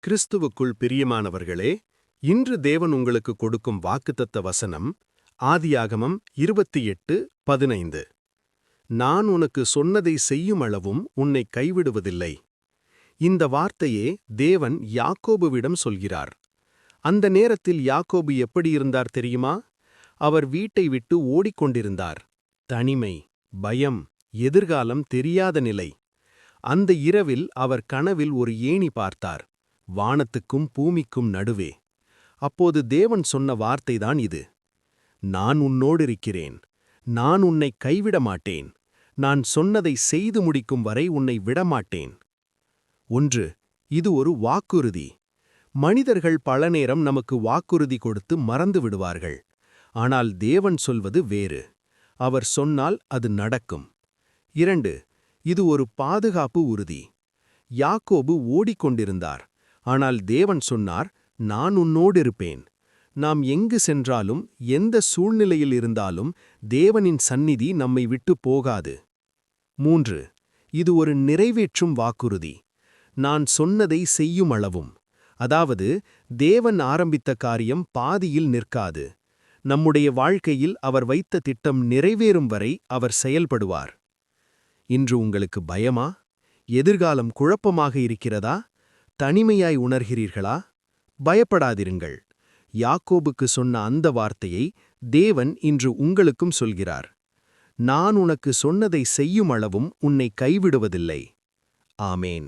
கிறிஸ்துவுக்குள் பிரியமானவர்களே, இன்று தேவன் உங்களுக்கு கொடுக்கும் வாக்குத்தத்த வசனம் ஆதியாகமம் 28:15. நான் உனக்கு சொன்னதை செய்யும் அளவும் உன்னை கைவிடுவதில்லை. இந்த வார்த்தையே தேவன் யாக்கோபுவிடம் சொல்கிறார். அந்த நேரத்தில் யாக்கோபு எப்படி இருந்தார் தெரியுமா? அவர் வீட்டை விட்டு ஓடிக்கொண்டிருந்தார். தனிமை, பயம், எதிர்காலம் தெரியாத நிலை. அந்த இரவில் அவர் கனவில் ஒரு ஏணி பார்த்தார், வானத்துக்கும் பூமிக்கும் நடுவே. அப்போது தேவன் சொன்ன வார்த்தைதான் இது: நான் உன்னோடிருக்கிறேன். நான் உன்னை கைவிட மாட்டேன். நான் சொன்னதை செய்து முடிக்கும் வரை உன்னை விடமாட்டேன். 1. இது ஒரு வாக்குறுதி. மனிதர்கள் பல நேரம் நமக்கு வாக்குறுதி கொடுத்து மறந்து விடுவார்கள். ஆனால் தேவன் சொல்வது வேறு. அவர் சொன்னால் அது நடக்கும். 2. இது ஒரு பாதுகாப்பு உறுதி. யாக்கோபு ஓடிக்கொண்டிருந்தார். ஆனால் தேவன் சொன்னார், நான் உன்னோடிருப்பேன். நாம் எங்கு சென்றாலும், எந்த சூழ்நிலையில் இருந்தாலும் தேவனின் சந்நிதி நம்மை விட்டு போகாது. 3. இது ஒரு நிறைவேற்றும் வாக்குறுதி. நான் சொன்னதை செய்யும் அளவும். அதாவது, தேவன் ஆரம்பித்த காரியம் பாதியில் நிற்காது. நம்முடைய வாழ்க்கையில் அவர் வைத்த திட்டம் நிறைவேறும் வரை அவர் செயல்படுவார். இன்று உங்களுக்கு பயமா? எதிர்காலம் குழப்பமாக இருக்கிறதா? தனிமையாய் உணர்கிறீர்களா? பயப்படாதிருங்கள். யாக்கோபுக்கு சொன்ன அந்த வார்த்தையை தேவன் இன்று உங்களுக்கும் சொல்கிறார். நான் உனக்கு சொன்னதை செய்யும் அளவும் உன்னை கைவிடுவதில்லை. ஆமேன்.